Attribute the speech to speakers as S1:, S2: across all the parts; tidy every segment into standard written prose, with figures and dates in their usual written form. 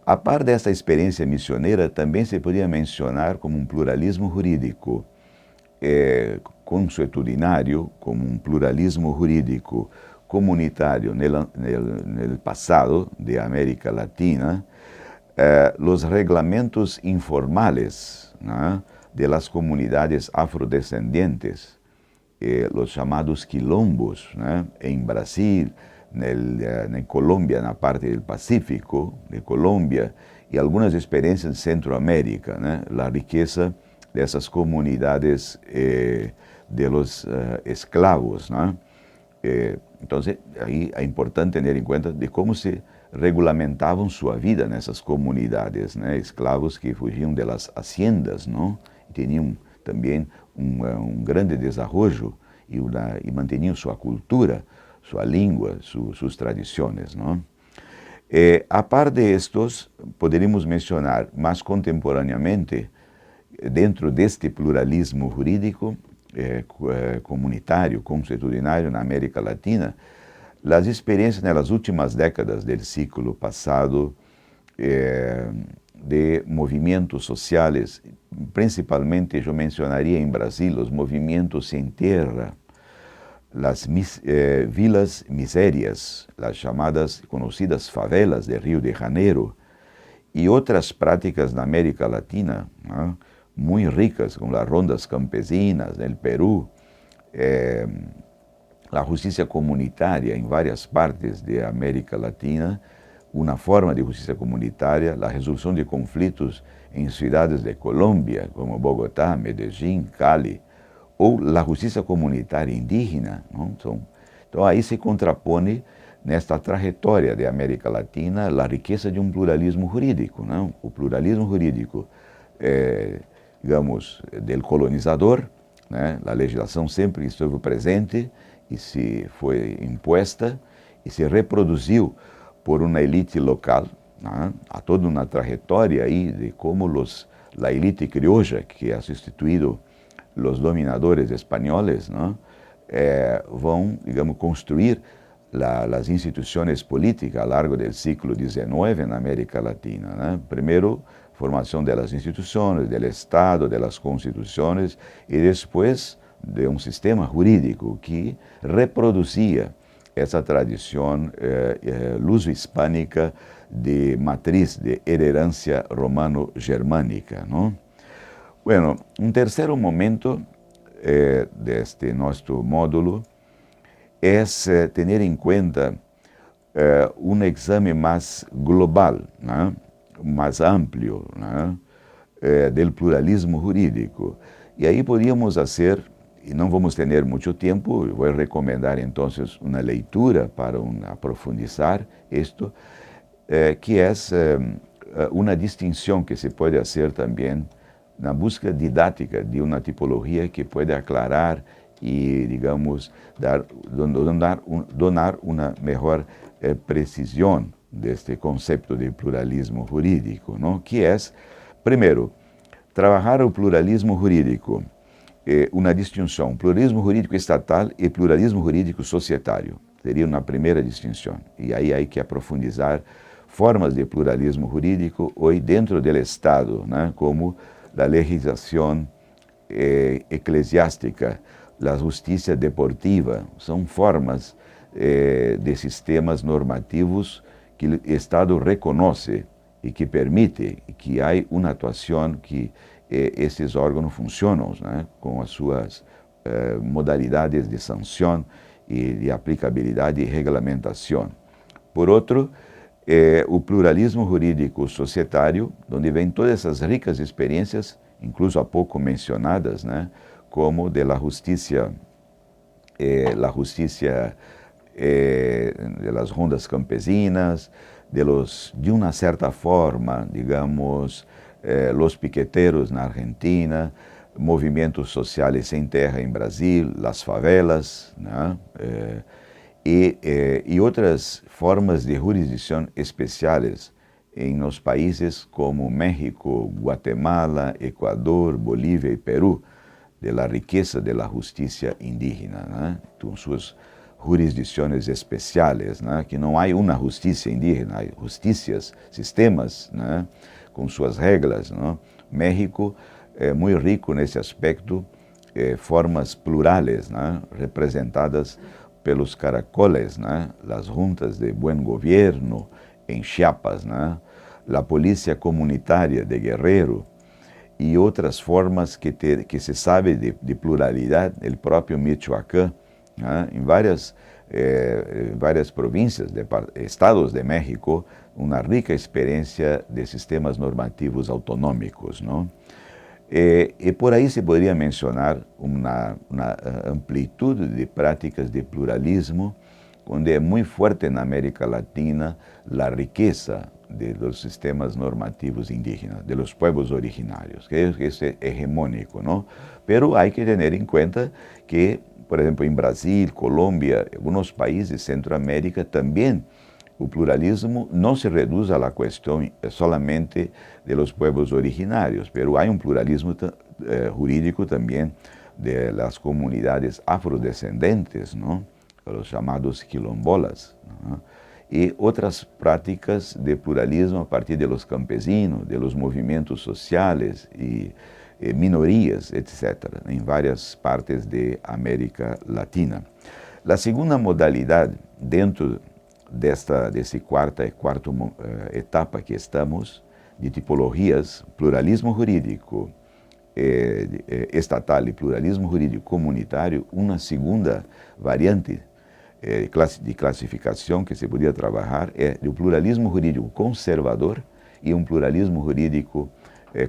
S1: A par desta experiência missioneira, também se podia mencionar como um pluralismo jurídico, consuetudinário, como um pluralismo jurídico comunitário no passado de América Latina, os regulamentos informales, ¿no?, de las comunidades afrodescendientes, los chamados quilombos, ¿no?, en Brasil, en Colombia, na parte del Pacífico de Colombia, e algumas experiências em Centroamérica, né? A riqueza dessas comunidades de los esclavos, né? Então, aí é importante ter em conta de como se regulamentavam sua vida nessas comunidades, né? Escravos que fugiam das haciendas, não? E tinham também um grande desenvolvimento e mantinham sua cultura, sua língua, suas tradições, não? A par de estos, poderíamos mencionar mais contemporaneamente, dentro deste pluralismo jurídico comunitário, consuetudinário na América Latina, as experiências nas últimas décadas do século passado de movimentos sociais, principalmente eu mencionaria em Brasil os movimentos sem terra, as vilas misérias, as chamadas conhecidas favelas de Rio de Janeiro, e outras práticas na América Latina, né, muito ricas, como as rondas campesinas no Peru, a justiça comunitária em várias partes da América Latina, uma forma de justiça comunitária, a resolução de conflitos em cidades de Colômbia, como Bogotá, Medellín, Cali, ou a justiça comunitária indígena. Não? Então aí se contrapõe nesta trajetória da América Latina a riqueza de um pluralismo jurídico. Não? O pluralismo jurídico, digamos, do colonizador, né? A legislação sempre esteve presente e se foi imposta e se reproduziu por uma elite local. Né? Há toda uma trajetória aí de como a elite criolla que ha sustituído os dominadores espanhóis, ¿no?, vão, digamos, construir as instituições políticas ao largo do século XIX na América Latina, né? Primeiro, formação das instituições, do Estado, das constituições, e depois de um sistema jurídico que reproduzia essa tradição luso-hispânica de matriz de herança romano-germânica, não? Bueno, um terceiro momento deste nosso módulo é ter em conta um exame mais global, né? Mais amplo, né? Do pluralismo jurídico. E aí podíamos fazer, e não vamos ter muito tempo, eu vou recomendar então uma leitura para aprofundizar isto, que é uma distinção que se pode fazer também na busca didática de uma tipologia que pode aclarar e, digamos, donar uma melhor precisão deste conceito de pluralismo jurídico, não? Que é, primeiro, trabalhar o pluralismo jurídico, uma distinção, pluralismo jurídico estatal e pluralismo jurídico societário, seria uma primeira distinção. E aí há que aprofundizar formas de pluralismo jurídico hoje dentro do Estado, né? Como a legislação eclesiástica, a justiça deportiva, são formas de sistemas normativos que o Estado reconhece e que permite que há uma atuação que esses órgãos funcionam, né? Com as suas modalidades de sanção e de aplicabilidade e regulamentação. Por outro, o pluralismo jurídico societário, onde vem todas essas ricas experiências, incluso há pouco mencionadas, né, como de la justicia de las rondas campesinas, de uma certa forma, digamos, los piqueteros na Argentina, movimentos sociais sem terra em Brasil, las favelas, né? E outras formas de jurisdição especiais em os países como México, Guatemala, Equador, Bolívia e Peru, de la riqueza de la justiça indígena, né? Com suas jurisdições especiais, né? Que não há uma justiça indígena, há justiças, sistemas, né? Com suas regras, né? México é muito rico nesse aspecto, formas plurales, né? Representadas pelos caracoles, né? As juntas de buen gobierno em Chiapas, né? A polícia comunitária de Guerrero e outras formas que se sabe de pluralidade, o próprio Michoacán, né? Em várias províncias, estados de México, uma rica experiência de sistemas normativos autonômicos, não? E por aí se poderia mencionar uma amplitude de práticas de pluralismo, onde é muito forte na América Latina a riqueza dos sistemas normativos indígenas, de los pueblos originários, que é hegemônico, não? Pero hay que tener en cuenta que, por exemplo, em Brasil, Colômbia, alguns países de Centroamérica também o pluralismo não se reduz a la questão solamente de los pueblos originários, pero hay un pluralismo jurídico também de las comunidades afrodescendentes, ¿no? Los llamados quilombolas, ¿no? E outras práticas de pluralismo a partir de los campesinos, de los movimentos sociales e minorias, etc., em várias partes de América Latina. A segunda modalidade dentro desse quarta etapa que estamos, de tipologias, pluralismo jurídico estatal e pluralismo jurídico comunitário, uma segunda variante de classificação que se podia trabalhar é o pluralismo jurídico conservador e um pluralismo jurídico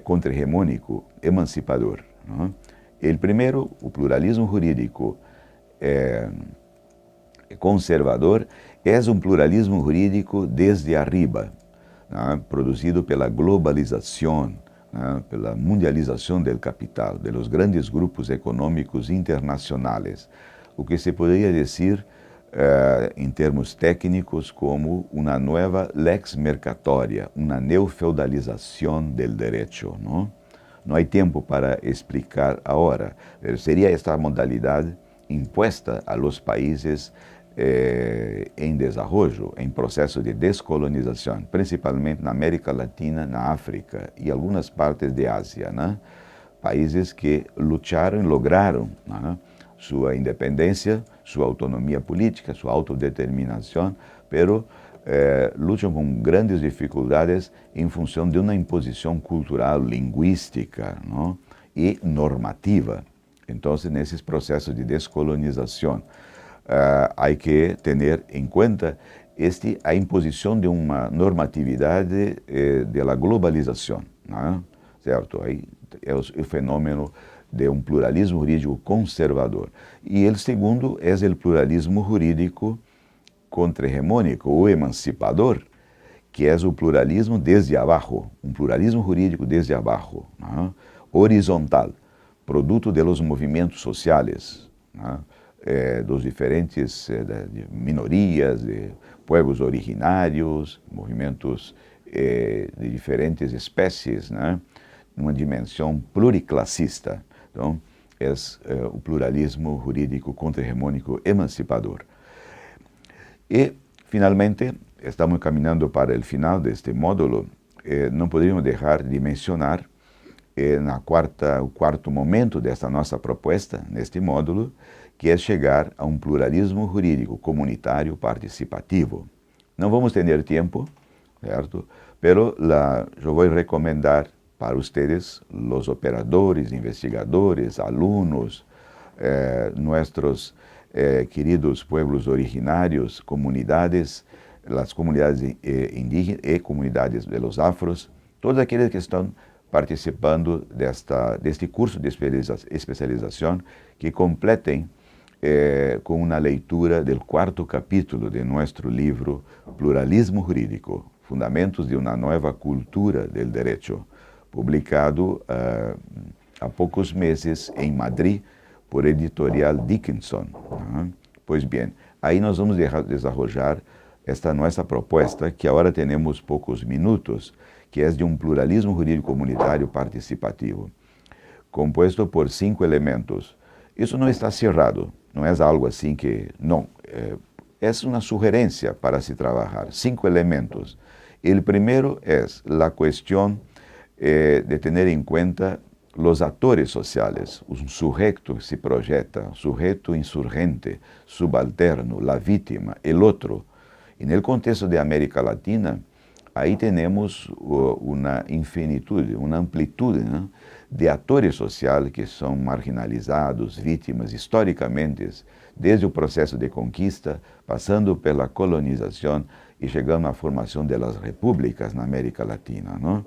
S1: contra-hegemônico emancipador, não? O primeiro, o pluralismo jurídico conservador, é um pluralismo jurídico desde arriba, né? Produzido pela globalização, né? Pela mundialização do capital, de los grandes grupos econômicos internacionais, o que se poderia dizer em termos técnicos como uma nova lex mercatória, uma neofeudalização do direito, não? Não há tempo para explicar agora, seria esta modalidade imposta a los países em desenvolvimento, em processo de descolonização, principalmente na América Latina, na África e algumas partes de Ásia, né? Países que lutaram e lograram, né? Sua independência, sua autonomia política, sua autodeterminação, pero lutam com grandes dificuldades em função de uma imposição cultural, linguística, não? E normativa. Então, nesses processos de descolonização, há que ter em conta a imposição de uma normatividade da globalização, não? Certo? Aí é o fenômeno de um pluralismo jurídico conservador. E o segundo é o pluralismo jurídico contra-hegemônico ou emancipador, que é o pluralismo desde abaixo, um pluralismo jurídico desde abaixo, não? Horizontal, produto de los movimentos sociais, não? Dos diferentes de minorias, de pueblos originários, movimentos de diferentes espécies, né? Numa dimensão pluriclassista. Então, é o pluralismo jurídico contra-hegemônico emancipador. E, finalmente, estamos caminhando para o final deste módulo, não poderíamos deixar de mencionar o quarto momento desta nossa proposta, neste módulo, que é chegar a um pluralismo jurídico comunitário participativo. Não vamos ter tempo, certo? Pero eu vou recomendar para ustedes, los operadores, investigadores, alunos, nuestros queridos pueblos originarios, comunidades, las comunidades indígenas e comunidades de los afros, todos aqueles que estão participando deste curso de especialização, que completem com uma leitura do quarto capítulo de nosso livro Pluralismo Jurídico, Fundamentos de uma Nova Cultura del Derecho, publicado há poucos meses em Madrid por Editorial Dickinson. Pois bem, aí nós vamos desenvolver esta nossa proposta, que agora temos poucos minutos, que é de um pluralismo jurídico comunitário participativo, composto por 5 elementos. Isso não está cerrado, não é algo assim que, não, é uma sugerência para se trabalhar. 5 elementos. O primeiro é a questão de ter em conta os atores sociais, um sujeito que se projeta, sujeito insurgente, subalterno, a vítima, o outro. E no contexto de América Latina, aí temos uma infinitude, uma amplitude, né, de atores sociais que são marginalizados, vítimas historicamente, desde o processo de conquista, passando pela colonização e chegando à formação das repúblicas na América Latina, não?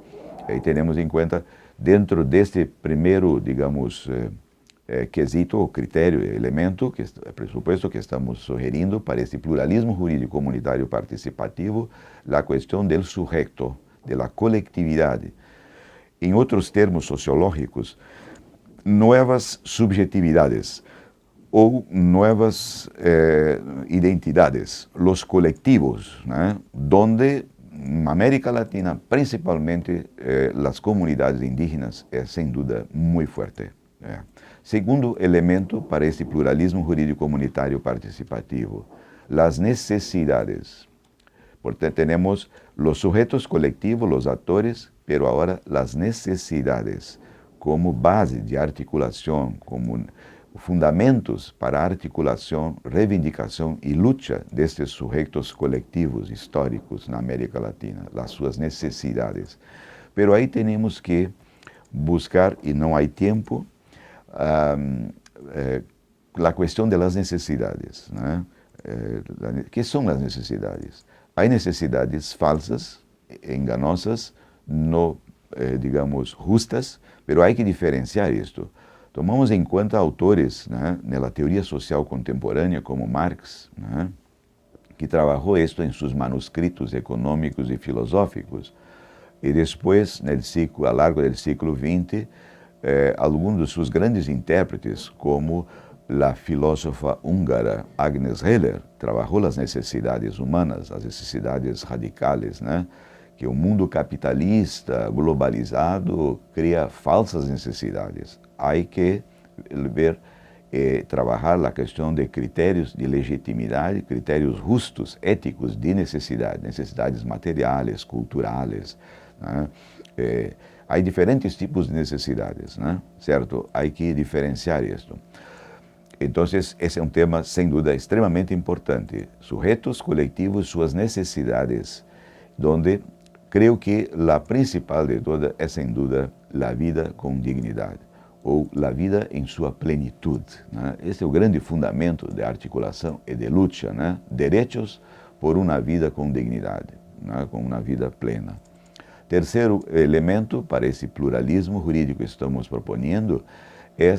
S1: E temos em conta, dentro deste primeiro, digamos, quesito, ou critério, elemento, pressuposto que estamos sugerindo para este pluralismo jurídico comunitário participativo, a questão do sujeito, da coletividade. Em outros termos sociológicos, novas subjetividades ou novas identidades, os coletivos, né, donde na América Latina, principalmente, as comunidades indígenas é, sem dúvida, muito forte. Segundo elemento para este pluralismo jurídico comunitário participativo, as necessidades. Portanto, temos os sujeitos coletivos, os atores, pero agora as necessidades como base de articulação, como fundamentos para a articulação, reivindicação e luta destes sujeitos coletivos históricos na América Latina, as suas necessidades. Pero aí temos que buscar, e não há tempo, a questão das necessidades. Né? Que são as necessidades? Há necessidades falsas, enganosas, não, digamos, justas, pero há que diferenciar isto. Tomamos em conta autores, né, na teoria social contemporânea, como Marx, né, que trabalhou isto em seus manuscritos econômicos e filosóficos. E depois, ao largo do século XX, alguns dos seus grandes intérpretes, como a filósofa húngara Agnes Heller, trabalhou as necessidades humanas, as necessidades radicais, né? Que o mundo capitalista, globalizado, cria falsas necessidades. Há que ver, trabalhar a questão de critérios de legitimidade, critérios justos, éticos de necessidade, necessidades materiais, culturais, né? Há diferentes tipos de necessidades, né? Certo? Há que diferenciar isto. Então, esse é um tema, sem dúvida, extremamente importante. Sujeitos coletivos, suas necessidades, onde creio que a principal de todas é, sem dúvida, a vida com dignidade, ou a vida em sua plenitude. Né? Esse é o grande fundamento de articulação e de luta, né? Direitos por uma vida com dignidade, né? Com uma vida plena. Terceiro elemento para esse pluralismo jurídico que estamos propondo é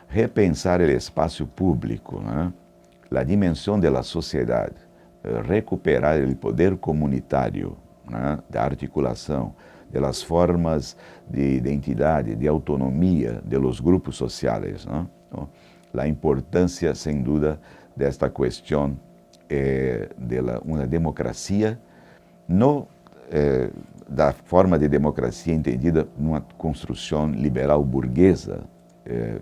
S1: repensar o espaço público, né? A dimensão da sociedade, recuperar o poder comunitário, né? Da articulação, das formas de identidade, de autonomia de los grupos sociais. Né? Então, a importância, sem dúvida, desta questão de uma democracia, não da forma de democracia entendida numa construção liberal burguesa,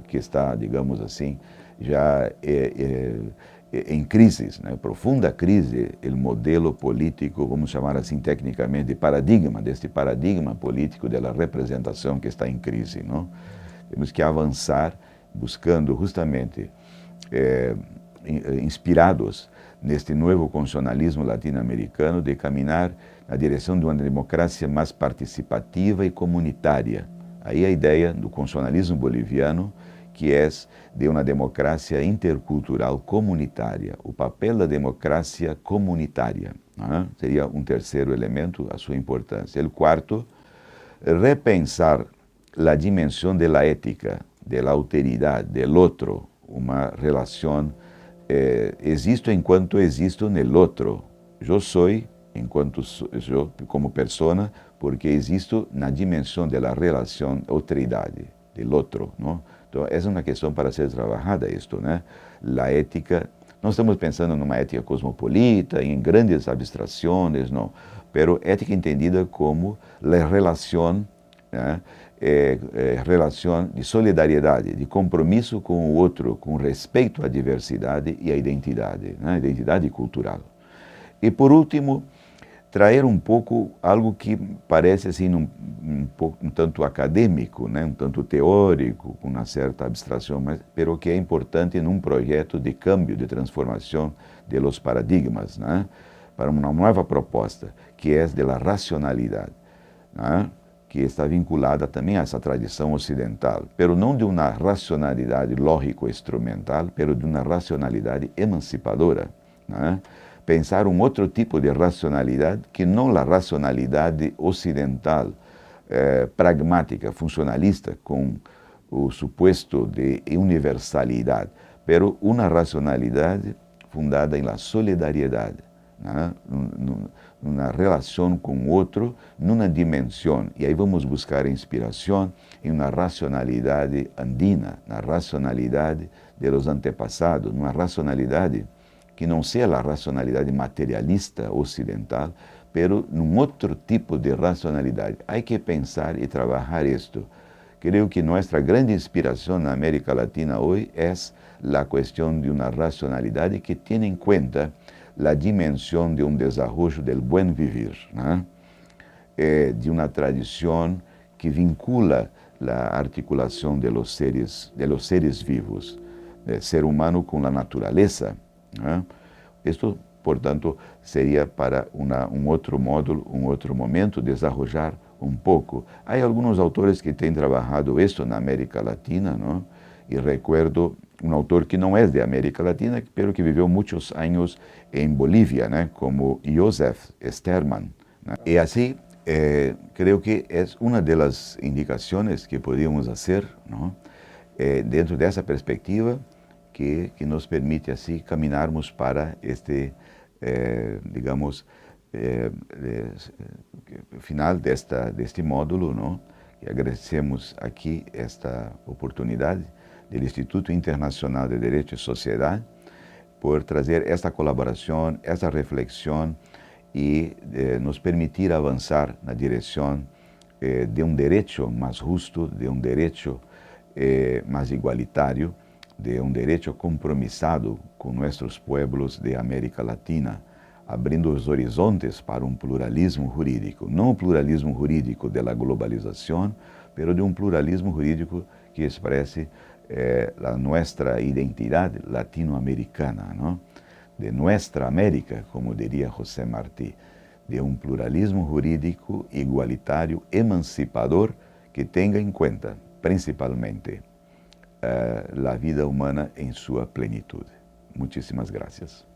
S1: que está, digamos assim, já em crise, né? Profunda crise, o modelo político, vamos chamar assim tecnicamente, de paradigma, deste paradigma político da representação que está em crise. Não? Temos que avançar buscando justamente, inspirados neste novo constitucionalismo latino-americano, de caminhar na direção de uma democracia mais participativa e comunitária. Aí a ideia do constitucionalismo boliviano, que é de uma democracia intercultural comunitária, o papel da democracia comunitária. Né? Seria um terceiro elemento, a sua importância. O quarto, repensar a dimensão da ética, da alteridade, do outro, uma relação, existo enquanto existo no outro. Eu sou enquanto eu como persona, porque existo na dimensão da relação outridade, do outro, não? Então, essa é uma questão para ser trabalhada, isto, né? A ética, não estamos pensando numa ética cosmopolita, em grandes abstrações, não. Pero ética entendida como a relação né? Relação de solidariedade, de compromisso com o outro, com respeito à diversidade e à identidade, né? Identidade cultural. E por último, trazer um pouco algo que parece assim um tanto acadêmico, né? Um tanto teórico, com uma certa abstração, mas que é importante num projeto de câmbio, de transformação de los paradigmas, né? Para uma nova proposta, que é da racionalidade, né? Que está vinculada também a essa tradição ocidental, pero não de uma racionalidade lógico-instrumental, pero de uma racionalidade emancipadora, né? Pensar um outro tipo de racionalidade que não a racionalidade ocidental, pragmática, funcionalista, com o suposto de universalidade, pero uma racionalidade fundada em la solidariedade, né? Numa relação com o outro, numa dimensão. E aí vamos buscar inspiração em uma racionalidade andina, na racionalidade de los antepassados, numa racionalidade que não seja a racionalidade materialista ocidental, pero num outro tipo de racionalidade. Há que pensar e trabalhar isto. Creio que nossa grande inspiração na América Latina hoje é a questão de uma racionalidade que tenha em conta a dimensão de desenvolvimento do buen vivir, né? De uma tradição que vincula a articulação de los seres vivos, ser humano com a natureza, né? Isto, portanto, seria para outro módulo, outro momento, desenvolver um pouco. Há alguns autores que têm trabalhado isto na América Latina, não? E recuerdo um autor que não é de América Latina, pero que viveu muitos anos em Bolívia, né? Como Joseph Sterman, né? E assim, creio que é uma das indicações que podíamos fazer, não? Dentro dessa perspectiva, que nos permite assim caminharmos para este, digamos, final deste módulo, não? E agradecemos aqui esta oportunidade do Instituto Internacional de Direito e Sociedade por trazer esta colaboração, esta reflexão e nos permitir avançar na direção de direito mais justo, de direito mais igualitário, de direito compromissado com nossos pueblos de América Latina, abrindo os horizontes para pluralismo jurídico. Não o pluralismo jurídico da globalização, mas de pluralismo jurídico que expresse a nossa identidade latino-americana, não? De nossa América, como diria José Martí, de pluralismo jurídico igualitário, emancipador, que tenha em conta, principalmente, a vida humana em sua plenitude. Muitíssimas graças.